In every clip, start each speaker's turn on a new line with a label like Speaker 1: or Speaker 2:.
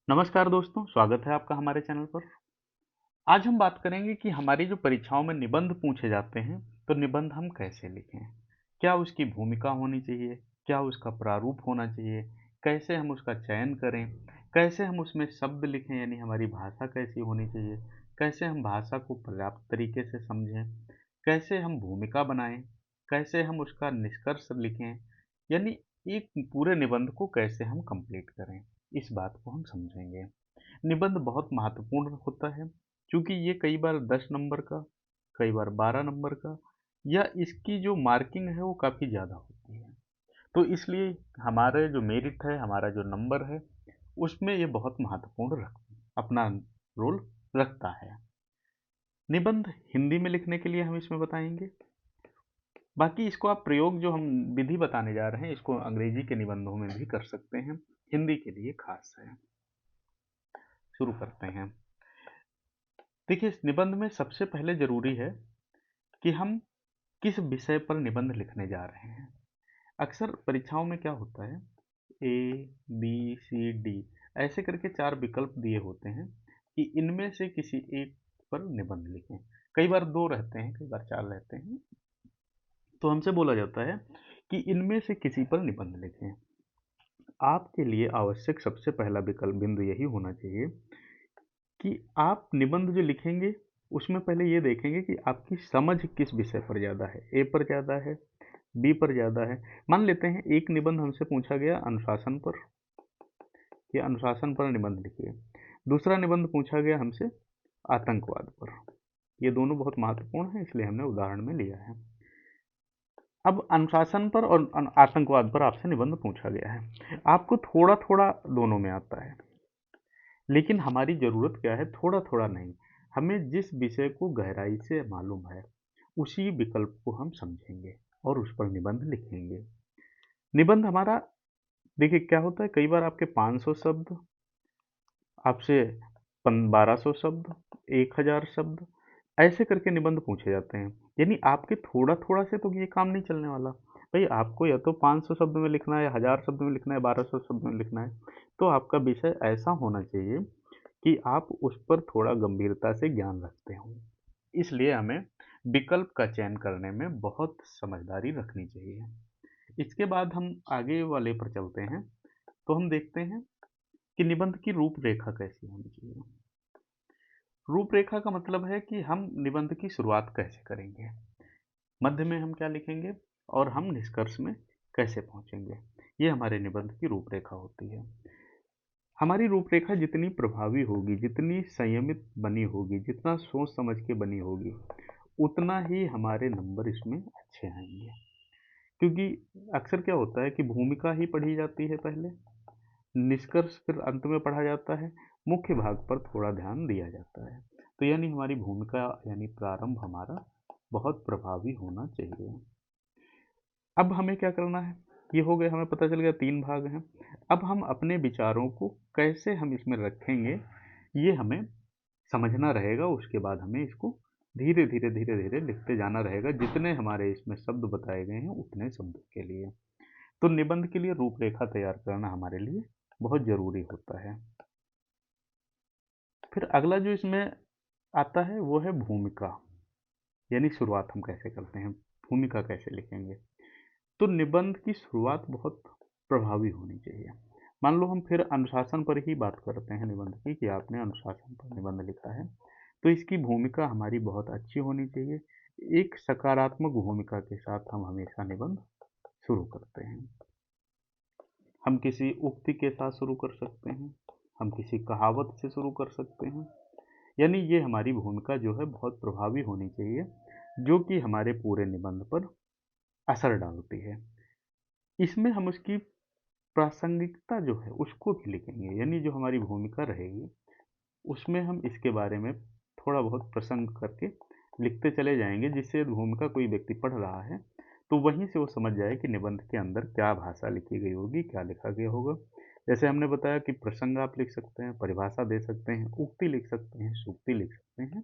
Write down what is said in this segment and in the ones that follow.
Speaker 1: नमस्कार दोस्तों, स्वागत है आपका हमारे चैनल पर। आज हम बात करेंगे कि हमारी जो परीक्षाओं में निबंध पूछे जाते हैं, तो निबंध हम कैसे लिखें? क्या उसकी भूमिका होनी चाहिए? क्या उसका प्रारूप होना चाहिए? कैसे हम उसका चयन करें? कैसे हम उसमें शब्द लिखें यानी हमारी भाषा कैसी होनी चाहिए? कैसे हम भाषा को पर्याप्त तरीके से समझें? कैसे हम भूमिका बनाएँ? कैसे हम उसका निष्कर्ष लिखें? यानी एक पूरे निबंध को कैसे हम कंप्लीट करें? इस बात को हम समझेंगे। निबंध बहुत महत्वपूर्ण होता है क्योंकि ये कई बार 10 नंबर का, कई बार 12 नंबर का या इसकी जो मार्किंग है वो काफ़ी ज़्यादा होती है। तो इसलिए हमारे जो मेरिट है, हमारा जो नंबर है, उसमें ये बहुत महत्वपूर्ण अपना रोल रखता है। निबंध हिंदी में लिखने के लिए हम इसमें बताएंगे। बाकी इसको आप प्रयोग जो हम विधि बताने जा रहे हैं, इसको अंग्रेजी के निबंधों में भी कर सकते हैं। हिंदी के लिए खास है। शुरू करते हैं। देखिए, इस निबंध में सबसे पहले ज़रूरी है कि हम किस विषय पर निबंध लिखने जा रहे हैं। अक्सर परीक्षाओं में क्या होता है, ए, बी, सी, डी ऐसे करके 4 विकल्प दिए होते हैं कि इनमें से किसी एक पर निबंध लिखें। कई बार 2 रहते हैं, कई बार 4 रहते हैं। तो हमसे बोला जाता है कि इनमें से किसी पर निबंध लिखें। आपके लिए आवश्यक सबसे पहला विकल्प बिंदु यही होना चाहिए कि आप निबंध जो लिखेंगे, उसमें पहले ये देखेंगे कि आपकी समझ किस विषय पर ज़्यादा है। ए पर ज़्यादा है, बी पर ज़्यादा है। मान लेते हैं एक निबंध हमसे पूछा गया अनुशासन पर, कि अनुशासन पर निबंध लिखिए। दूसरा निबंध पूछा गया हमसे आतंकवाद पर। ये दोनों बहुत महत्वपूर्ण हैं, इसलिए हमने उदाहरण में लिया है। अब अनुशासन पर और आतंकवाद पर आपसे निबंध पूछा गया है। आपको थोड़ा-थोड़ा दोनों में आता है। लेकिन हमारी ज़रूरत क्या है, थोड़ा-थोड़ा नहीं, हमें जिस विषय को गहराई से मालूम है, उसी विकल्प को हम समझेंगे और उस पर निबंध लिखेंगे। निबंध हमारा, देखिए क्या होता है, कई बार आपके 500 शब्द, आपसे 1200 शब्द, 1000 शब्द, ऐसे करके निबंध पूछे जाते हैं। यानी आपके थोड़ा-थोड़ा से तो ये काम नहीं चलने वाला। भई आपको या तो 500 शब्द में लिखना है, 1000 शब्द में लिखना है, 1200 शब्द में लिखना है। तो आपका विषय ऐसा होना चाहिए कि आप उस पर थोड़ा गंभीरता से ज्ञान रखते हों। इसलिए हमें विकल्प का चयन करने में बहुत समझदारी रखनी चाहिए। इसके बाद हम आगे वाले पर चलते हैं, तो हम देखते हैं कि निबंध की रूपरेखा कैसी होनी चाहिए। रूपरेखा का मतलब है कि हम निबंध की शुरुआत कैसे करेंगे, मध्य में हम क्या लिखेंगे और हम निष्कर्ष में कैसे पहुंचेंगे। ये हमारे निबंध की रूपरेखा होती है। हमारी रूपरेखा जितनी प्रभावी होगी, जितनी संयमित बनी होगी, जितना सोच समझ के बनी होगी, उतना ही हमारे नंबर इसमें अच्छे आएंगे। क्योंकि अक्सर क्या होता है कि भूमिका ही पढ़ी जाती है पहले, निष्कर्ष फिर अंत में पढ़ा जाता है, मुख्य भाग पर थोड़ा ध्यान दिया जाता है। तो यानी हमारी भूमिका यानी प्रारंभ हमारा बहुत प्रभावी होना चाहिए। अब हमें क्या करना है, ये हो गए, हमें पता चल गया 3 भाग हैं। अब हम अपने विचारों को कैसे हम इसमें रखेंगे, ये हमें समझना रहेगा। उसके बाद हमें इसको धीरे धीरे धीरे धीरे लिखते जाना रहेगा, जितने हमारे इसमें शब्द बताए गए हैं उतने शब्द के लिए। तो निबंध के लिए रूपरेखा तैयार करना हमारे लिए बहुत ज़रूरी होता है। फिर अगला जो इसमें आता है वो है भूमिका, यानी शुरुआत हम कैसे करते हैं, भूमिका कैसे लिखेंगे। तो निबंध की शुरुआत बहुत प्रभावी होनी चाहिए। मान लो हम फिर अनुशासन पर ही बात करते हैं निबंध की, कि आपने अनुशासन पर निबंध लिखा है, तो इसकी भूमिका हमारी बहुत अच्छी होनी चाहिए। एक सकारात्मक भूमिका के साथ हम हमेशा निबंध शुरू करते हैं। हम किसी उक्ति के साथ शुरू कर सकते हैं, हम किसी कहावत से शुरू कर सकते हैं। यानी ये हमारी भूमिका जो है बहुत प्रभावी होनी चाहिए, जो कि हमारे पूरे निबंध पर असर डालती है। इसमें हम उसकी प्रासंगिकता जो है उसको भी लिखेंगे, यानी जो हमारी भूमिका रहेगी उसमें हम इसके बारे में थोड़ा बहुत प्रसंग करके लिखते चले जाएंगे, जिससे भूमिका कोई व्यक्ति पढ़ रहा है तो वहीं से वो समझ जाए कि निबंध के अंदर क्या भाषा लिखी गई होगी, क्या लिखा गया होगा। जैसे हमने बताया कि प्रसंग आप लिख सकते हैं, परिभाषा दे सकते हैं, उक्ति लिख सकते हैं, सूक्ति लिख सकते हैं।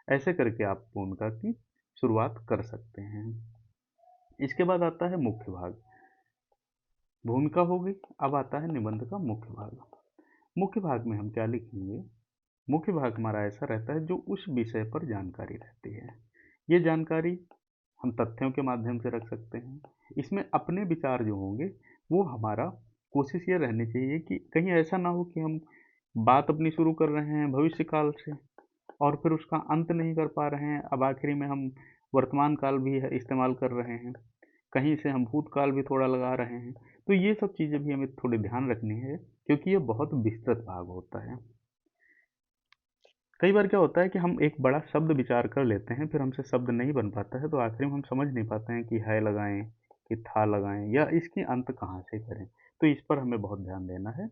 Speaker 1: ऐसे करके आप भूमिका की शुरुआत कर सकते हैं। इसके बाद आता है मुख्य भाग। भूमिका हो गई, अब आता है निबंध का मुख्य भाग। मुख्य भाग में हम क्या लिखेंगे? मुख्य भाग हमारा ऐसा रहता है जो उस विषय पर जानकारी रहती है। ये जानकारी हम तथ्यों के माध्यम से रख सकते हैं। इसमें अपने विचार जो होंगे वो हमारा कोशिश ये रहनी चाहिए कि कहीं ऐसा ना हो कि हम बात अपनी शुरू कर रहे हैं भविष्य काल से और फिर उसका अंत नहीं कर पा रहे हैं। अब आखिरी में हम वर्तमान काल भी है इस्तेमाल कर रहे हैं। कहीं से हम भूतकाल भी थोड़ा लगा रहे हैं। तो ये सब चीज़ें भी हमें थोड़ी ध्यान रखनी है क्योंकि ये बहुत विस्तृत भाग होता है। कई बार क्या होता है कि हम एक बड़ा शब्द विचार कर लेते हैं, फिर हमसे शब्द नहीं बन पाता है, तो आखिर में हम समझ नहीं पाते हैं कि है लगाएँ, कि था लगाएँ या इसकी अंत कहाँ से करें। तो इस पर हमें बहुत ध्यान देना है।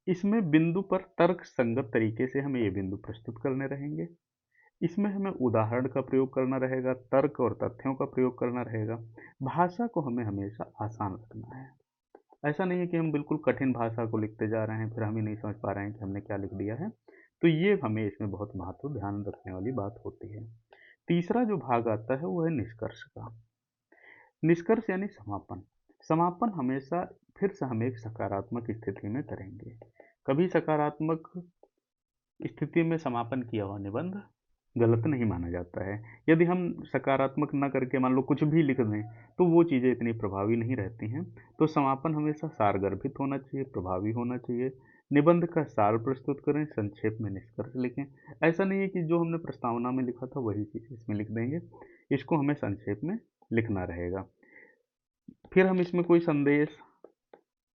Speaker 1: इसमें बिंदु पर तर्क संगत तरीके से हमें ये बिंदु प्रस्तुत करने रहेंगे। इसमें हमें उदाहरण का प्रयोग करना रहेगा, तर्क और तथ्यों का प्रयोग करना रहेगा। भाषा को हमें हमेशा आसान रखना है। ऐसा नहीं है कि हम बिल्कुल कठिन भाषा को लिखते जा रहे हैं, फिर हम ही नहीं समझ पा रहे हैं कि हमने क्या लिख दिया है। तो ये हमें इसमें बहुत महत्व ध्यान रखने वाली बात होती है। तीसरा जो भाग आता है वो है निष्कर्ष का। निष्कर्ष यानी समापन। समापन हमेशा फिर से हम एक सकारात्मक स्थिति में करेंगे। कभी सकारात्मक स्थिति में समापन किया हुआ निबंध गलत नहीं माना जाता है। यदि हम सकारात्मक न करके मान लो कुछ भी लिख दें, तो वो चीज़ें इतनी प्रभावी नहीं रहती हैं। तो समापन हमेशा सारगर्भित होना चाहिए, प्रभावी होना चाहिए। निबंध का सार प्रस्तुत करें, संक्षेप में निष्कर्ष लिखें। ऐसा नहीं है कि जो हमने प्रस्तावना में लिखा था वही चीज़ इसमें लिख देंगे। इसको हमें संक्षेप में लिखना रहेगा। फिर हम इसमें कोई संदेश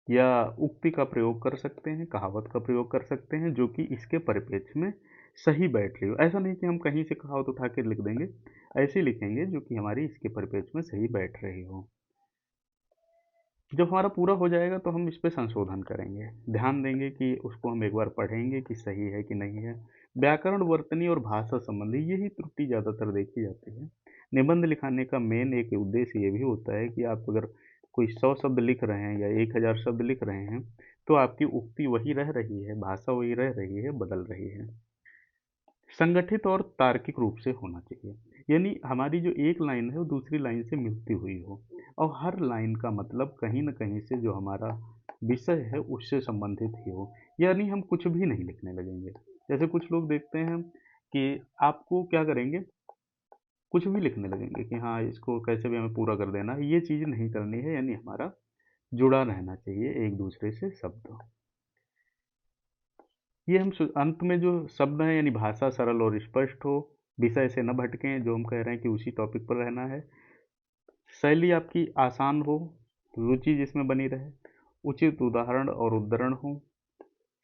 Speaker 1: या उक्ति का प्रयोग कर सकते हैं, कहावत का प्रयोग कर सकते हैं जो कि इसके परिप्रेक्ष्य में सही बैठ रही हो। ऐसा नहीं कि हम कहीं से कहावत उठा के लिख देंगे, ऐसे लिखेंगे जो कि हमारी इसके परिप्रेक्ष्य में सही बैठ रही हो। जब हमारा पूरा हो जाएगा तो हम इस पे संशोधन करेंगे, ध्यान देंगे कि उसको हम एक बार पढ़ेंगे कि सही है कि नहीं है। व्याकरण, वर्तनी और भाषा संबंधी यही त्रुटि ज़्यादातर देखी जाती है। निबंध लिखाने का मेन एक उद्देश्य ये भी होता है कि आप अगर कोई 100 शब्द लिख रहे हैं या 1000 शब्द लिख रहे हैं, तो आपकी उक्ति वही रह रही है, भाषा वही रह रही है, बदल रही है। संगठित और तार्किक रूप से होना चाहिए, यानी हमारी जो एक लाइन है वो दूसरी लाइन से मिलती हुई हो और हर लाइन का मतलब कहीं न कहीं से जो हमारा विषय है उससे संबंधित ही हो। यानी हम कुछ भी नहीं लिखने लगेंगे। जैसे कुछ लोग देखते हैं कि आपको क्या करेंगे, कुछ भी लिखने लगेंगे कि हाँ, इसको कैसे भी हमें पूरा कर देना है। ये चीज़ नहीं करनी है, यानी हमारा जुड़ा रहना चाहिए एक दूसरे से शब्द। ये हम अंत में जो शब्द हैं यानी भाषा सरल और स्पष्ट हो, विषय से न भटकें, जो हम कह रहे हैं कि उसी टॉपिक पर रहना है। शैली आपकी आसान हो, रुचि जिसमें बनी रहे, उचित उदाहरण और उद्धरण हो,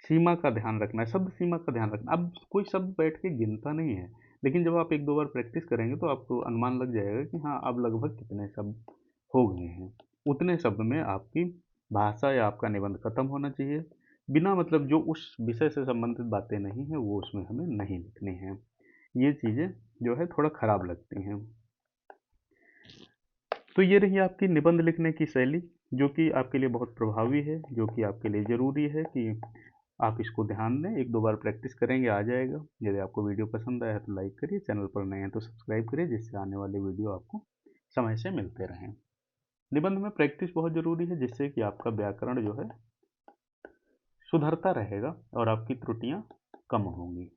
Speaker 1: सीमा का ध्यान रखना है, शब्द सीमा का ध्यान रखना। अब कोई शब्द बैठ के गिनता नहीं है, लेकिन जब आप एक दो बार प्रैक्टिस करेंगे तो आपको अनुमान लग जाएगा कि हाँ, अब लगभग कितने शब्द हो गए हैं। उतने शब्द में आपकी भाषा या आपका निबंध खत्म होना चाहिए। बिना मतलब जो उस विषय से संबंधित बातें नहीं हैं वो उसमें हमें नहीं लिखनी हैं। ये चीज़ें जो है थोड़ा खराब लगती हैं। तो ये रही आपकी निबंध लिखने की शैली, जो कि आपके लिए बहुत प्रभावी है, जो कि आपके लिए ज़रूरी है कि आप इसको ध्यान दें। एक दो बार प्रैक्टिस करेंगे आ जाएगा। यदि आपको वीडियो पसंद आया है तो लाइक करिए, चैनल पर नए हैं तो सब्सक्राइब करिए जिससे आने वाले वीडियो आपको समय से मिलते रहें। निबंध में प्रैक्टिस बहुत ज़रूरी है जिससे कि आपका व्याकरण जो है सुधरता रहेगा और आपकी त्रुटियाँ कम होंगी।